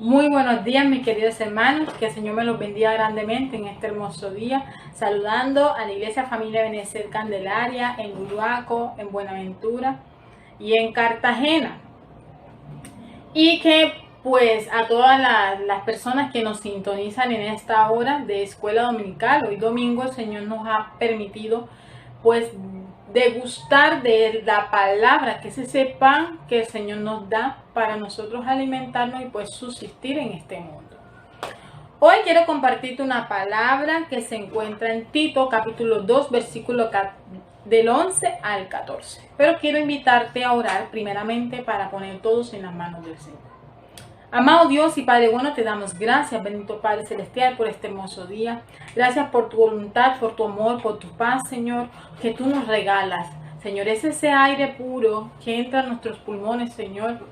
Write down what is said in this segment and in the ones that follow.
Muy buenos días, mis queridos hermanos, que el Señor me los bendiga grandemente en este hermoso día, saludando a la Iglesia Familia Benecer Candelaria, en Uruaco, en Buenaventura y en Cartagena. Y que pues a todas las personas que nos sintonizan en esta hora de escuela dominical, hoy domingo el Señor nos ha permitido pues degustar de la palabra, que es ese pan que el Señor nos da para nosotros alimentarnos y pues subsistir en este mundo. Hoy quiero compartirte una palabra que se encuentra en Tito capítulo 2 versículo del 11 al 14. Pero quiero invitarte a orar primeramente para poner todos en las manos del Señor. Amado Dios y Padre bueno, te damos gracias, bendito Padre Celestial, por este hermoso día. Gracias por tu voluntad, por tu amor, por tu paz, Señor, que tú nos regalas. Señor, es ese aire puro que entra en nuestros pulmones, Señor,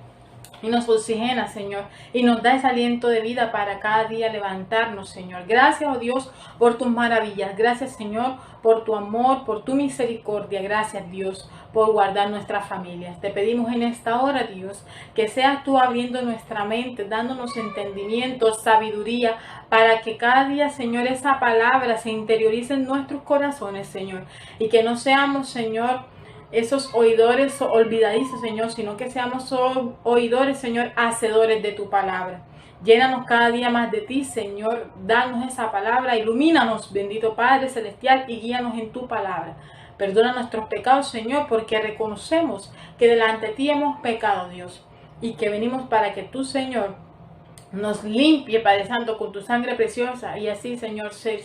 y nos oxigena, Señor, y nos da ese aliento de vida para cada día levantarnos, Señor. Gracias, oh Dios, por tus maravillas. Gracias, Señor, por tu amor, por tu misericordia. Gracias, Dios, por guardar nuestras familias. Te pedimos en esta hora, Dios, que seas tú abriendo nuestra mente, dándonos entendimiento, sabiduría, para que cada día, Señor, esa palabra se interiorice en nuestros corazones, Señor, y que no seamos, Señor, esos oidores olvidadizos, Señor, sino que seamos oidores, Señor, hacedores de tu palabra. Llénanos cada día más de ti, Señor. Danos esa palabra, ilumínanos, bendito Padre Celestial, y guíanos en tu palabra. Perdona nuestros pecados, Señor, porque reconocemos que delante de ti hemos pecado, Dios, y que venimos para que tú, Señor, nos limpie, Padre Santo, con tu sangre preciosa, y así, Señor, ser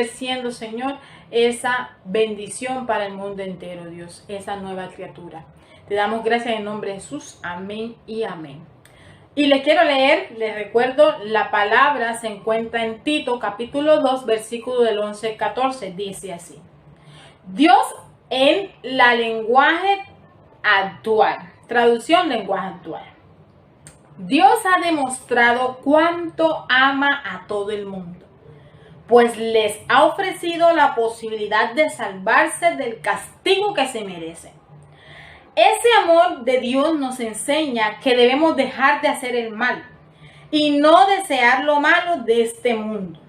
siendo, Señor, esa bendición para el mundo entero, Dios, esa nueva criatura. Te damos gracias en el nombre de Jesús. Amén y amén. Y les quiero leer, les recuerdo, la palabra se encuentra en Tito, capítulo 2, versículo del 11 al 14. Dice así: Dios en la lenguaje actual. Traducción, lenguaje actual. Dios ha demostrado cuánto ama a todo el mundo, pues les ha ofrecido la posibilidad de salvarse del castigo que se merecen. Ese amor de Dios nos enseña que debemos dejar de hacer el mal y no desear lo malo de este mundo.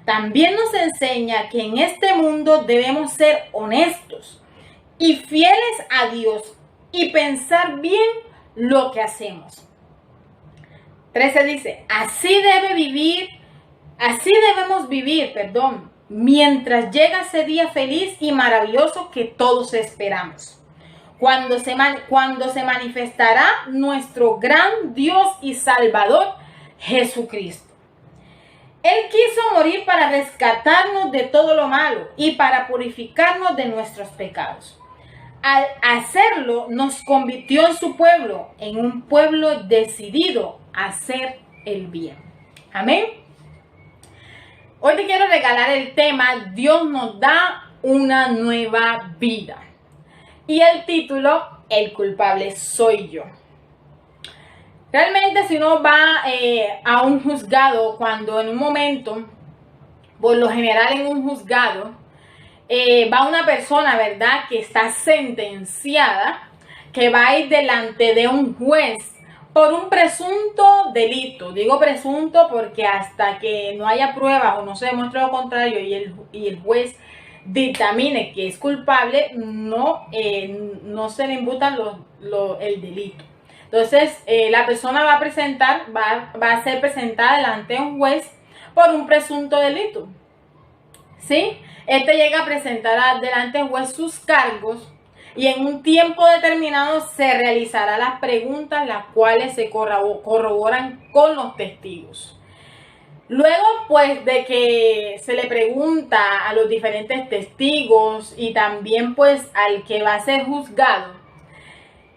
También nos enseña que en este mundo debemos ser honestos y fieles a Dios y pensar bien lo que hacemos. 13 dice, así debemos vivir, mientras llega ese día feliz y maravilloso que todos esperamos, cuando se manifestará nuestro gran Dios y Salvador, Jesucristo. Él quiso morir para rescatarnos de todo lo malo y para purificarnos de nuestros pecados. Al hacerlo, nos convirtió en su pueblo, en un pueblo decidido a hacer el bien. Amén. Hoy te quiero regalar el tema Dios nos da una nueva vida. Y el título, el culpable soy yo. Realmente si uno va a un juzgado, cuando en un momento, por lo general en un juzgado, va una persona, ¿verdad?, que está sentenciada, que va a ir delante de un juez por un presunto delito. Digo presunto porque hasta que no haya pruebas o no se demuestre lo contrario y el juez dictamine que es culpable, no se le imputa el delito. Entonces, la persona va a ser presentada delante de un juez por un presunto delito. ¿Sí? Este llega a presentar delante del juez sus cargos y en un tiempo determinado se realizará las preguntas, las cuales se corroboran con los testigos. Luego, pues, de que se le pregunta a los diferentes testigos y también, pues, al que va a ser juzgado,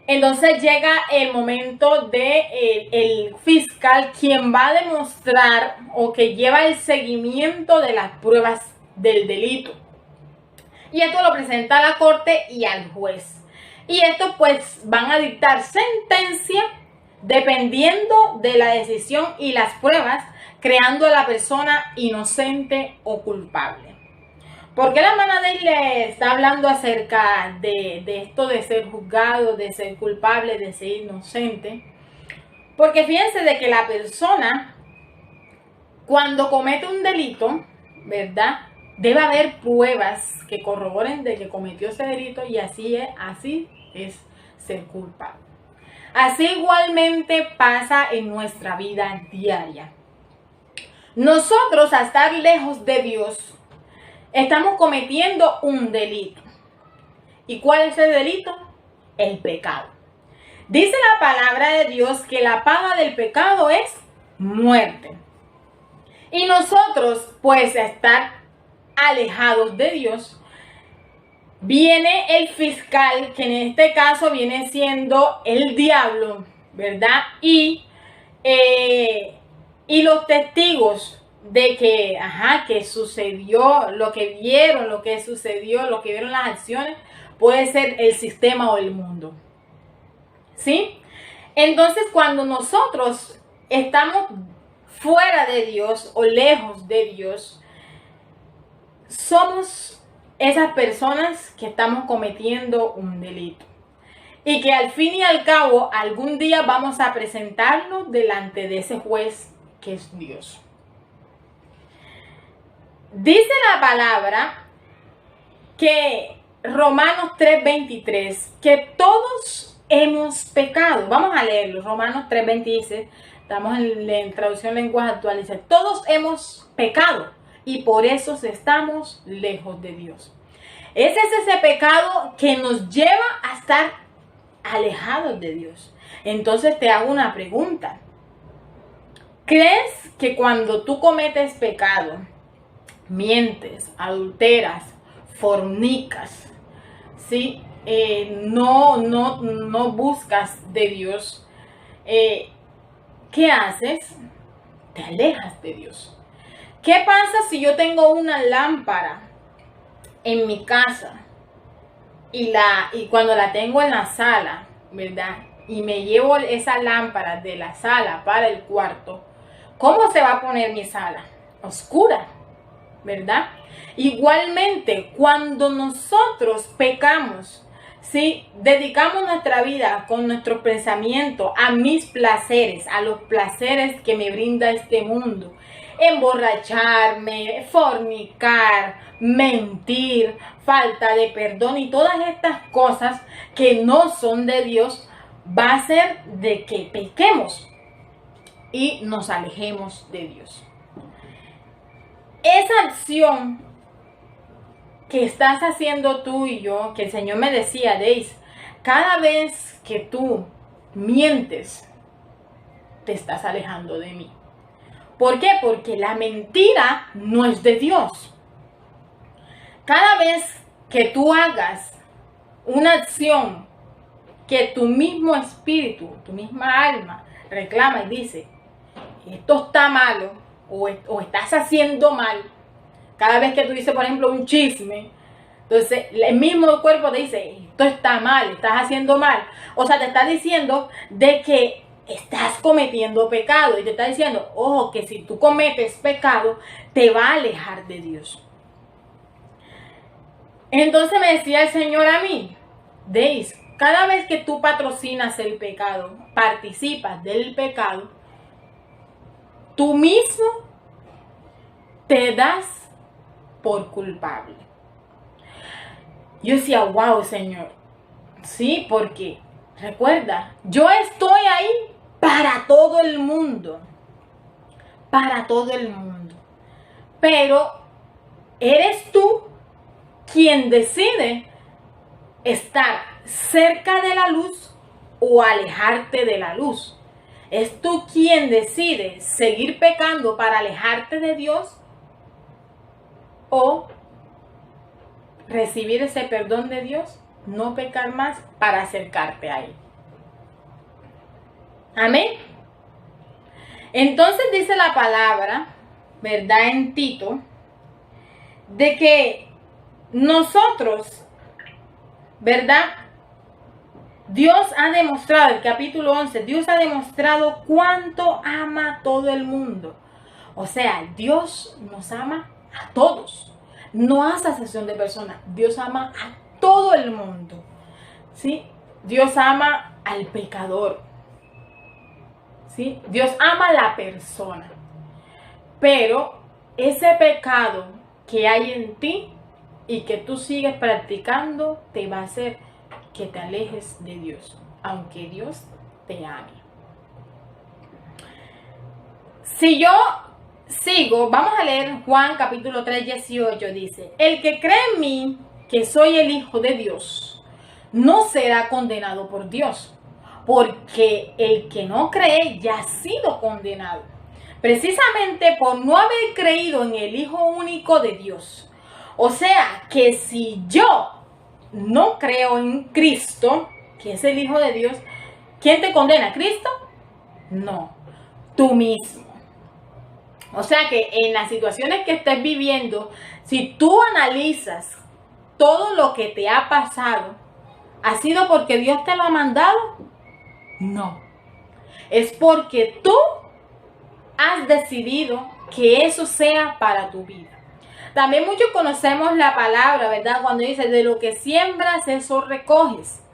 entonces llega el momento de el fiscal, quien va a demostrar o que lleva el seguimiento de las pruebas del delito. Y esto lo presenta a la corte y al juez. Y estos pues van a dictar sentencia dependiendo de la decisión y las pruebas, creando a la persona inocente o culpable. ¿Por qué la hermana de él le está hablando acerca de esto de ser juzgado, de ser culpable, de ser inocente? Porque fíjense de que la persona, cuando comete un delito, ¿verdad? Debe haber pruebas que corroboren de que cometió ese delito y así es ser culpable. Así igualmente pasa en nuestra vida diaria. Nosotros, al estar lejos de Dios, estamos cometiendo un delito. ¿Y cuál es el delito? El pecado. Dice la palabra de Dios que la paga del pecado es muerte. Y nosotros, pues, a estar alejados de Dios, viene el fiscal, que en este caso viene siendo el diablo, ¿verdad? Y los testigos de que sucedió, lo que vieron, lo que sucedió, lo que vieron las acciones, puede ser el sistema o el mundo. ¿Sí? Entonces, cuando nosotros estamos fuera de Dios o lejos de Dios, somos esas personas que estamos cometiendo un delito. Y que al fin y al cabo, algún día vamos a presentarnos delante de ese juez que es Dios. Dice la palabra que Romanos 3:23, que todos hemos pecado. Vamos a leerlo. Romanos 3:20 dice, estamos en traducción lenguaje actual, dice, todos hemos pecado y por eso estamos lejos de Dios. Ese es ese pecado que nos lleva a estar alejados de Dios. Entonces te hago una pregunta. ¿Crees que cuando tú cometes pecado, mientes, adulteras, fornicas, ¿sí? No buscas de Dios, ¿qué haces? Te alejas de Dios. ¿Qué pasa si yo tengo una lámpara en mi casa y cuando la tengo en la sala, ¿verdad? Y me llevo esa lámpara de la sala para el cuarto, ¿cómo se va a poner mi sala? Oscura, ¿verdad? Igualmente, cuando nosotros pecamos, ¿sí? Dedicamos nuestra vida con nuestros pensamientos a mis placeres, a los placeres que me brinda este mundo. Emborracharme, fornicar, mentir, falta de perdón y todas estas cosas que no son de Dios, va a ser de que pequemos y nos alejemos de Dios. Esa acción que estás haciendo tú y yo, que el Señor me decía, Deis, cada vez que tú mientes, te estás alejando de mí. ¿Por qué? Porque la mentira no es de Dios. Cada vez que tú hagas una acción que tu mismo espíritu, tu misma alma reclama y dice, esto está malo o estás haciendo mal, cada vez que tú dices, por ejemplo, un chisme, entonces el mismo cuerpo te dice, esto está mal, estás haciendo mal. O sea, te está diciendo de que estás cometiendo pecado y te está diciendo, ojo, que si tú cometes pecado, te va a alejar de Dios. Entonces me decía el Señor a mí, Deis, cada vez que tú patrocinas el pecado, participas del pecado, tú mismo te das por culpable. Yo decía, wow, Señor. Sí, porque recuerda, yo estoy ahí para todo el mundo. Para todo el mundo. Pero eres tú quien decide estar cerca de la luz o alejarte de la luz. Es tú quien decide seguir pecando para alejarte de Dios o recibir ese perdón de Dios, no pecar más para acercarte a Él. Amén. Entonces dice la palabra, ¿verdad? En Tito, de que nosotros, ¿verdad? Dios ha demostrado, el capítulo 11, Dios ha demostrado cuánto ama a todo el mundo. O sea, Dios nos ama a todos. No hace acepción de personas. Dios ama a todo el mundo. ¿Sí? Dios ama al pecador. ¿sí? Dios ama a la persona, pero ese pecado que hay en ti y que tú sigues practicando te va a hacer que te alejes de Dios, aunque Dios te ame. Si yo sigo, vamos a leer Juan capítulo 3, 18, dice: el que cree en mí, que soy el Hijo de Dios, no será condenado por Dios, porque el que no cree ya ha sido condenado, precisamente por no haber creído en el Hijo único de Dios. O sea, que si yo no creo en Cristo, que es el Hijo de Dios, ¿quién te condena? ¿Cristo? No, tú mismo. O sea que en las situaciones que estés viviendo, si tú analizas todo lo que te ha pasado, ¿ha sido porque Dios te lo ha mandado? No. Es porque tú has decidido que eso sea para tu vida. También muchos conocemos la palabra, ¿verdad? Cuando dice: de lo que siembras, eso recoges.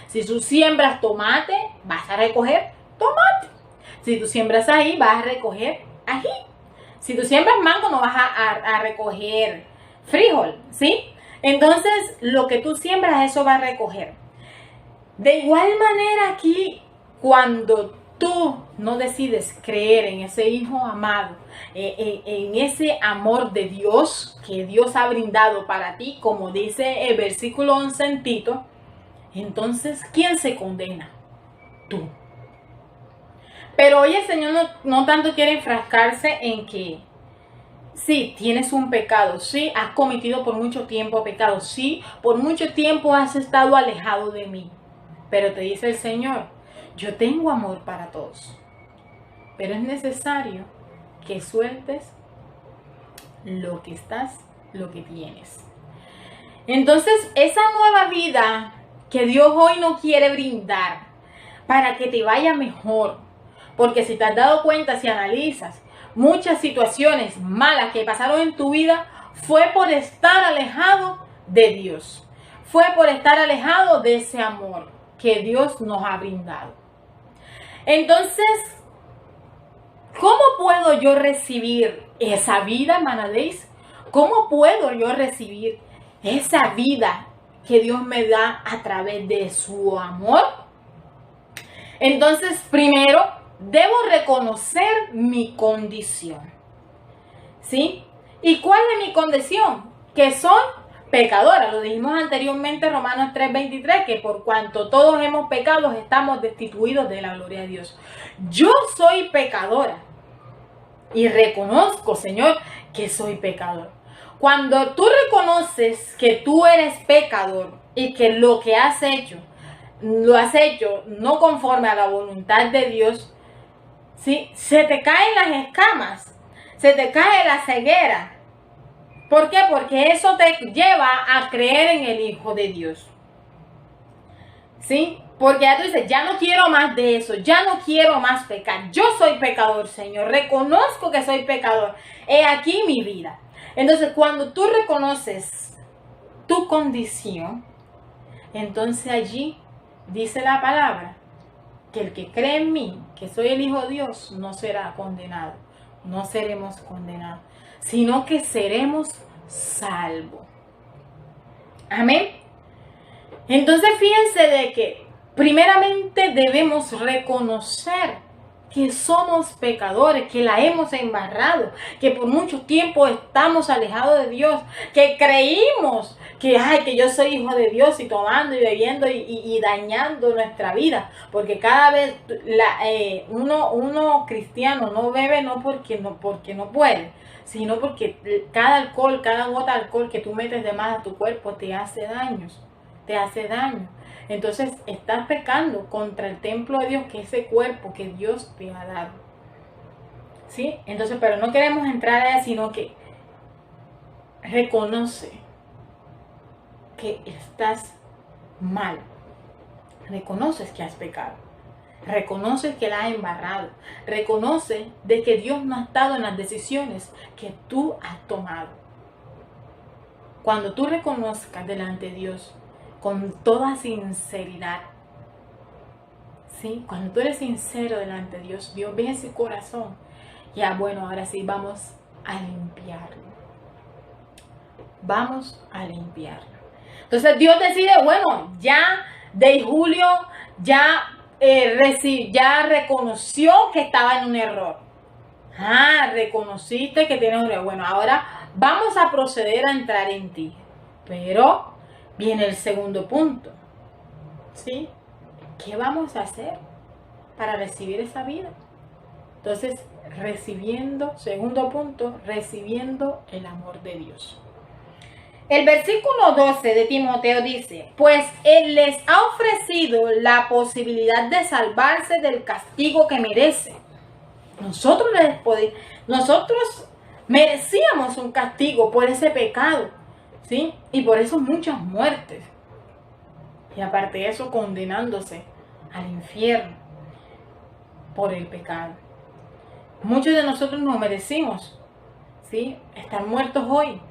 Si tú siembras tomate, vas a recoger tomate. Si tú siembras ají, vas a recoger ají. Si tú siembras mango, no vas a recoger frijol, ¿sí? Entonces, lo que tú siembras, eso va a recoger. De igual manera aquí, cuando tú no decides creer en ese Hijo amado, en ese amor de Dios que Dios ha brindado para ti, como dice el versículo 11 en Tito, entonces, ¿quién se condena? Tú. Pero hoy el Señor no tanto quiere enfrascarse en que sí, tienes un pecado, sí, has cometido por mucho tiempo pecado, sí, por mucho tiempo has estado alejado de mí. Pero te dice el Señor: yo tengo amor para todos, pero es necesario que sueltes lo que tienes. Entonces, esa nueva vida que Dios hoy no quiere brindar para que te vaya mejor, porque si te has dado cuenta, si analizas, muchas situaciones malas que pasaron en tu vida fue por estar alejado de Dios, fue por estar alejado de ese amor que Dios nos ha brindado. Entonces, ¿cómo puedo yo recibir esa vida, hermana Deis? ¿Cómo puedo yo recibir esa vida que Dios me da a través de su amor? Entonces, primero, debo reconocer mi condición, ¿sí? ¿Y cuál es mi condición? Que soy pecadora. Lo dijimos anteriormente, Romanos 3:23, que por cuanto todos hemos pecado, estamos destituidos de la gloria de Dios. Yo soy pecadora y reconozco, Señor, que soy pecador. Cuando tú reconoces que tú eres pecador y que lo que has hecho, lo has hecho no conforme a la voluntad de Dios, ¿sí? Se te caen las escamas, se te cae la ceguera. ¿Por qué? Porque eso te lleva a creer en el Hijo de Dios, ¿sí? Porque ya tú dices: ya no quiero más de eso, ya no quiero más pecar. Yo soy pecador, Señor, reconozco que soy pecador. He aquí mi vida. Entonces, cuando tú reconoces tu condición, entonces allí dice la palabra que el que cree en mí, que soy el Hijo de Dios, no será condenado. No seremos condenados, sino que seremos salvos. Amén. Entonces fíjense de que primeramente debemos reconocer que somos pecadores, que la hemos embarrado, que por mucho tiempo estamos alejados de Dios, que creímos que yo soy hijo de Dios y tomando y bebiendo y dañando nuestra vida, porque cada vez uno cristiano no bebe no porque no puede, sino porque cada gota de alcohol que tú metes de más a tu cuerpo te hace daño. Entonces estás pecando contra el templo de Dios, que es ese cuerpo que Dios te ha dado, ¿sí? Entonces, pero no queremos entrar ahí, sino que reconoce que estás mal, reconoces que has pecado, reconoces que la has embarrado, reconoce de que Dios no ha estado en las decisiones que tú has tomado. Cuando tú reconozcas delante de Dios con toda sinceridad, ¿sí? Cuando tú eres sincero delante de Dios, Dios ve ese corazón. Ya, bueno, ahora sí, vamos a limpiarlo. Vamos a limpiarlo. Entonces Dios decide, bueno, ya de julio ya reconoció que estaba en un error. Reconociste que tienes un error. Bueno, ahora vamos a proceder a entrar en ti. Pero viene el segundo punto. ¿Sí? ¿Qué vamos a hacer para recibir esa vida? Entonces, segundo punto, recibiendo el amor de Dios. El versículo 12 de Timoteo dice, pues Él les ha ofrecido la posibilidad de salvarse del castigo que merece. Nosotros merecíamos un castigo por ese pecado, ¿sí? Y por eso muchas muertes. Y aparte de eso, condenándose al infierno por el pecado. Muchos de nosotros nos merecimos, ¿sí?, estar muertos hoy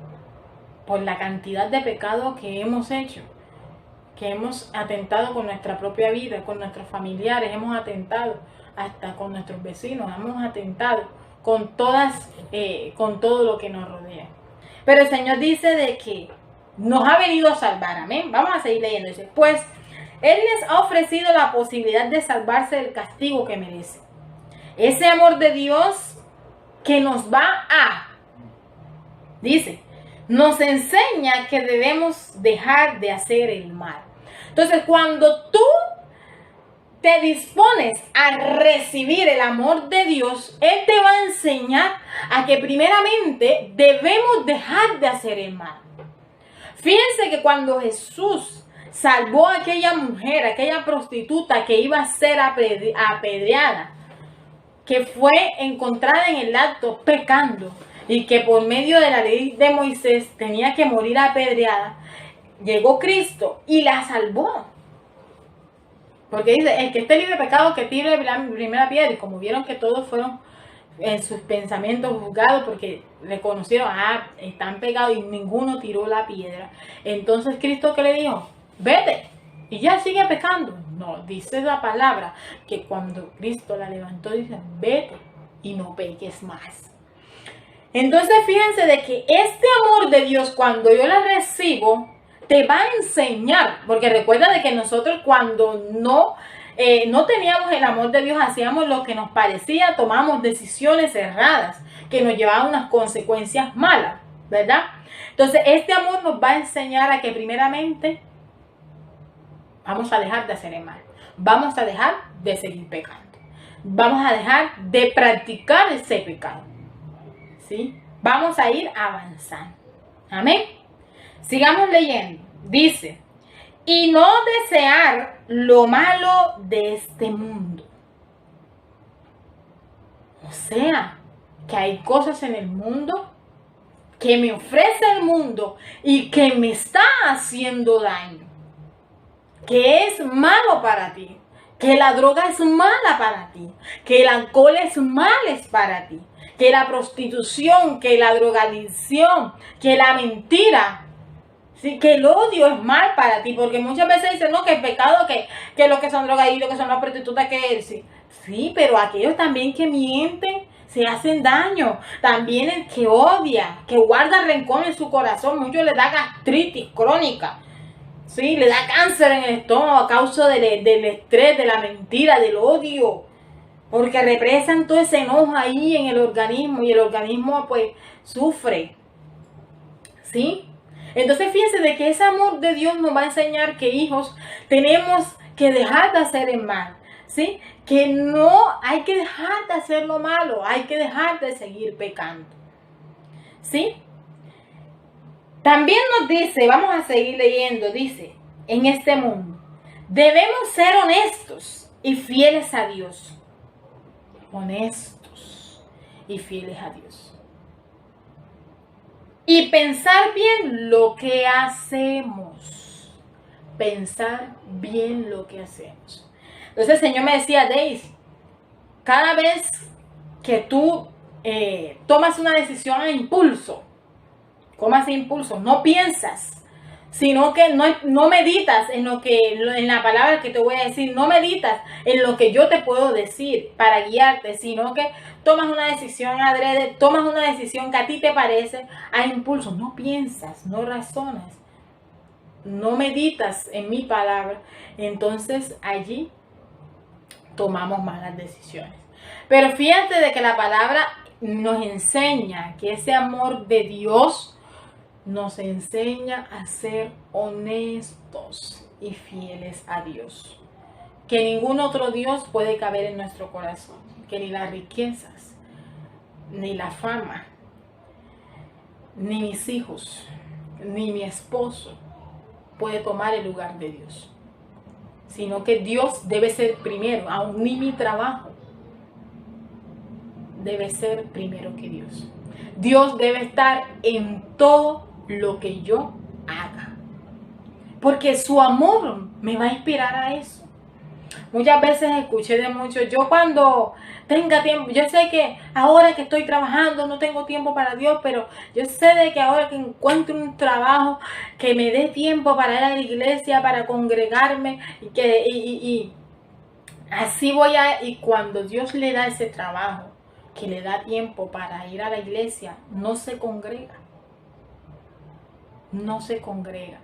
por la cantidad de pecados que hemos hecho, que hemos atentado con nuestra propia vida, con nuestros familiares, hemos atentado hasta con nuestros vecinos, hemos atentado con todo lo que nos rodea. Pero el Señor dice de que nos ha venido a salvar, amén. Vamos a seguir leyendo. Dice, pues Él les ha ofrecido la posibilidad de salvarse del castigo que merece. Ese amor de Dios que nos va dice, nos enseña que debemos dejar de hacer el mal. Entonces, cuando tú te dispones a recibir el amor de Dios, Él te va a enseñar a que primeramente debemos dejar de hacer el mal. Fíjense que cuando Jesús salvó a aquella mujer, aquella prostituta que iba a ser apedreada, que fue encontrada en el acto pecando y que por medio de la ley de Moisés tenía que morir apedreada, llegó Cristo y la salvó. Porque dice, el que esté libre de pecado, que tire la primera piedra. Y como vieron que todos fueron en sus pensamientos juzgados porque reconocieron, están pegados, y ninguno tiró la piedra. Entonces Cristo, ¿qué le dijo? Vete. Y ya sigue pecando. No, dice la palabra que cuando Cristo la levantó, dice, vete y no peques más. Entonces fíjense de que este amor de Dios, cuando yo la recibo, te va a enseñar, porque recuerda de que nosotros cuando no teníamos el amor de Dios, hacíamos lo que nos parecía, tomamos decisiones erradas que nos llevaban a unas consecuencias malas, ¿verdad? Entonces este amor nos va a enseñar a que primeramente vamos a dejar de hacer el mal, vamos a dejar de seguir pecando, vamos a dejar de practicar ese pecado, ¿sí? Vamos a ir avanzando, amén. Sigamos leyendo. Dice, y no desear lo malo de este mundo. O sea, que hay cosas en el mundo que me ofrece el mundo y que me está haciendo daño. Que es malo para ti. Que la droga es mala para ti. Que el alcohol es malo para ti. Que la prostitución, que la drogadicción, que la mentira, sí, que el odio es mal para ti, porque muchas veces dicen, no, que el pecado, que los que son drogadictos, que son las prostitutas, que sí, pero aquellos también que mienten, se hacen daño. También el que odia, que guarda rencor en su corazón, muchos le da gastritis crónica, sí, le da cáncer en el estómago a causa del estrés, de la mentira, del odio, porque represan todo ese enojo ahí en el organismo y el organismo pues sufre, ¿sí? Entonces fíjense de que ese amor de Dios nos va a enseñar que hijos tenemos que dejar de hacer el mal, ¿sí? Que no hay que dejar de hacer lo malo, hay que dejar de seguir pecando, ¿sí? También nos dice, vamos a seguir leyendo, dice, en este mundo debemos ser honestos y fieles a Dios. Honestos y fieles a Dios. Y pensar bien lo que hacemos. Pensar bien lo que hacemos. Entonces el Señor me decía, Daisy, cada vez que tú tomas una decisión a impulso, no piensas, sino que no meditas en la palabra que te voy a decir, no meditas en lo que yo te puedo decir para guiarte, sino que tomas una decisión adrede, tomas una decisión que a ti te parece a impulso, no piensas, no razonas, no meditas en mi palabra, entonces allí tomamos malas decisiones. Pero fíjate de que la palabra nos enseña que ese amor de Dios nos enseña a ser honestos y fieles a Dios. Que ningún otro Dios puede caber en nuestro corazón. Que ni las riquezas, ni la fama, ni mis hijos, ni mi esposo puede tomar el lugar de Dios. Sino que Dios debe ser primero, aun ni mi trabajo debe ser primero que Dios. Dios debe estar en todo lo que yo haga, porque su amor me va a inspirar a eso. Muchas veces escuché de muchos, yo cuando tenga tiempo, yo sé que ahora que estoy trabajando no tengo tiempo para Dios, pero yo sé de que ahora que encuentre un trabajo que me dé tiempo para ir a la iglesia, para congregarme, y así voy y cuando Dios le da ese trabajo, que le da tiempo para ir a la iglesia, no se congrega. No se congrega.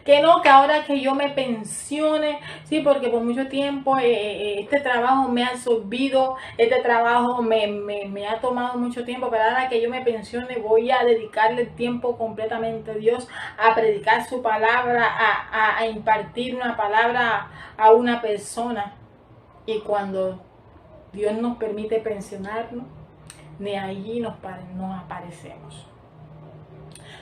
Que no, que ahora que yo me pensione, sí, porque por mucho tiempo este trabajo me ha absorbido, este trabajo me ha tomado mucho tiempo, pero ahora que yo me pensione voy a dedicarle el tiempo completamente a Dios, a predicar su palabra, a impartir una palabra a una persona. Y cuando Dios nos permite pensionarnos, ni allí nos aparecemos.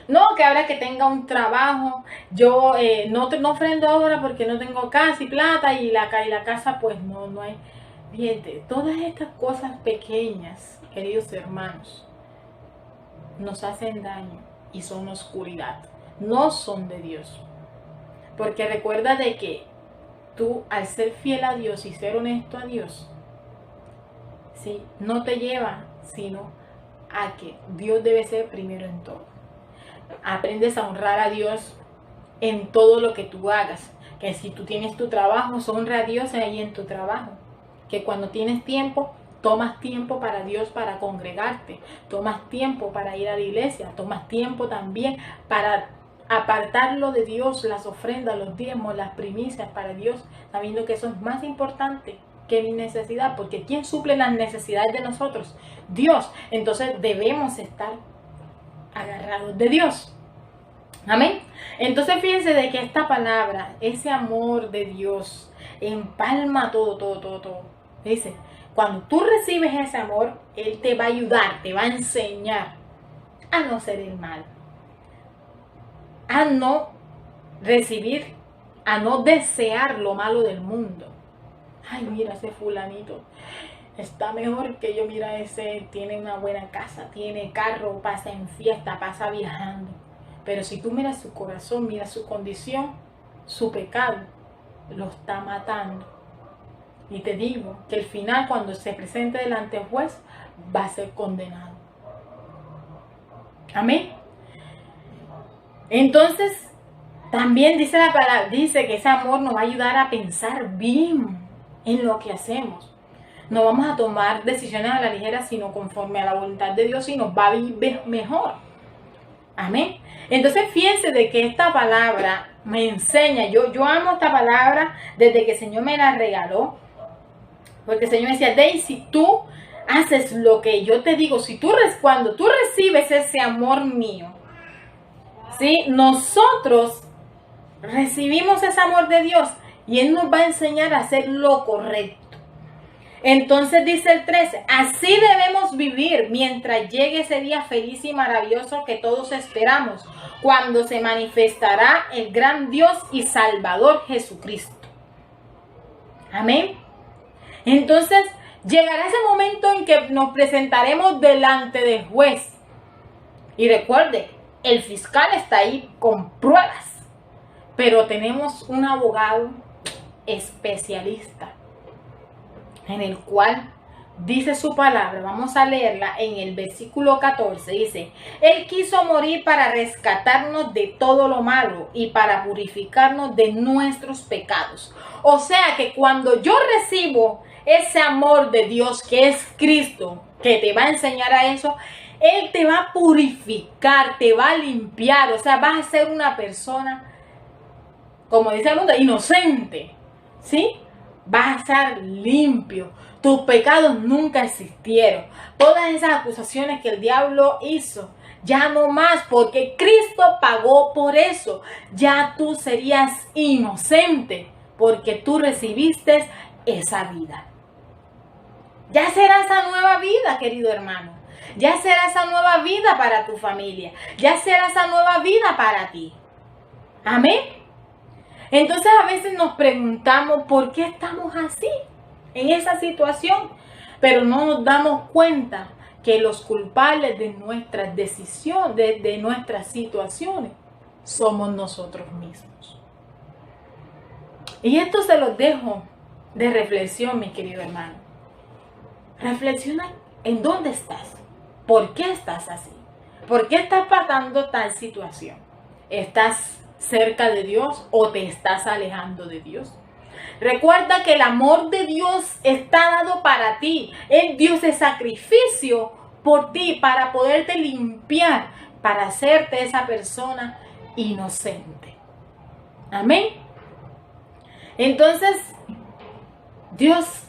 No, que ahora que tenga un trabajo, yo no ofrendo ahora porque no tengo casa y plata y la casa pues no hay. Fíjate, todas estas cosas pequeñas, queridos hermanos, nos hacen daño y son oscuridad, no son de Dios. Porque recuerda de que tú al ser fiel a Dios y ser honesto a Dios, ¿sí?, no te lleva sino a que Dios debe ser primero en todo. Aprendes a honrar a Dios en todo lo que tú hagas. Que si tú tienes tu trabajo, honra a Dios ahí en tu trabajo. Que cuando tienes tiempo, tomas tiempo para Dios, para congregarte. Tomas tiempo para ir a la iglesia. Tomas tiempo también para apartarlo de Dios, las ofrendas, los diezmos, las primicias para Dios, sabiendo que eso es más importante que mi necesidad. Porque ¿quién suple las necesidades de nosotros? Dios. Entonces debemos estar agarrados de Dios. Amén. Entonces fíjense de que esta palabra, ese amor de Dios, empalma todo. Dice, cuando tú recibes ese amor, Él te va a ayudar, te va a enseñar a no hacer el mal, a no recibir, a no desear lo malo del mundo. Ay, mira ese fulanito, está mejor que yo, mira ese, tiene una buena casa, tiene carro, pasa en fiesta, pasa viajando. Pero si tú miras su corazón, miras su condición, su pecado, lo está matando. Y te digo que al final, cuando se presente delante del juez, va a ser condenado. Amén. Entonces, también dice la palabra, dice que ese amor nos va a ayudar a pensar bien en lo que hacemos. No vamos a tomar decisiones a la ligera, sino conforme a la voluntad de Dios, y nos va a vivir mejor. Amén. Entonces fíjense de que esta palabra me enseña, yo amo esta palabra desde que el Señor me la regaló, porque el Señor me decía, Daisy, tú haces lo que yo te digo, cuando tú recibes ese amor mío, ¿sí?, nosotros recibimos ese amor de Dios y Él nos va a enseñar a hacer lo correcto. Entonces dice el 13, así debemos vivir mientras llegue ese día feliz y maravilloso que todos esperamos, cuando se manifestará el gran Dios y Salvador Jesucristo. Amén. Entonces llegará ese momento en que nos presentaremos delante del juez. Y recuerde, el fiscal está ahí con pruebas, pero tenemos un abogado especialista en el cual dice su palabra, vamos a leerla en el versículo 14, dice, Él quiso morir para rescatarnos de todo lo malo y para purificarnos de nuestros pecados. O sea que cuando yo recibo ese amor de Dios que es Cristo, que te va a enseñar a eso, Él te va a purificar, te va a limpiar, o sea, vas a ser una persona, como dice el mundo, inocente, ¿sí? Vas a estar limpio. Tus pecados nunca existieron. Todas esas acusaciones que el diablo hizo, ya no más, porque Cristo pagó por eso. Ya tú serías inocente, porque tú recibiste esa vida. Ya será esa nueva vida, querido hermano. Ya será esa nueva vida para tu familia. Ya será esa nueva vida para ti. Amén. Entonces a veces nos preguntamos por qué estamos así, en esa situación, pero no nos damos cuenta que los culpables de nuestras decisiones, de nuestras situaciones, somos nosotros mismos. Y esto se los dejo de reflexión, mi querido hermano. Reflexiona en dónde estás, por qué estás así, por qué estás pasando tal situación. ¿Estás cerca de Dios o te estás alejando de Dios? Recuerda que el amor de Dios está dado para ti. Él dio ese sacrificio por ti para poderte limpiar, para hacerte esa persona inocente. Amén. Entonces, Dios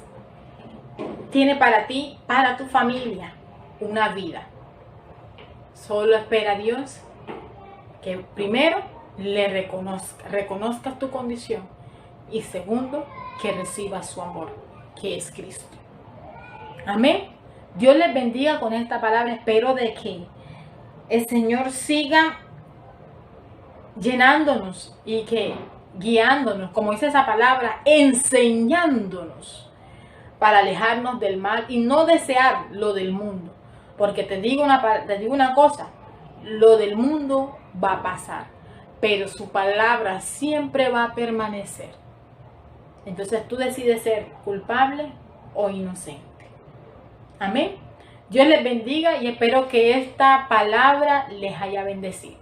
tiene para ti, para tu familia, una vida. Solo espera a Dios que primero le reconozcas tu condición y segundo, que recibas su amor, que es Cristo. Amén. Dios les bendiga con esta palabra. Espero de que el Señor siga llenándonos y que guiándonos, como dice esa palabra, enseñándonos para alejarnos del mal y no desear lo del mundo. Porque te digo una cosa, lo del mundo va a pasar, pero su palabra siempre va a permanecer. Entonces tú decides ser culpable o inocente. Amén. Dios les bendiga y espero que esta palabra les haya bendecido.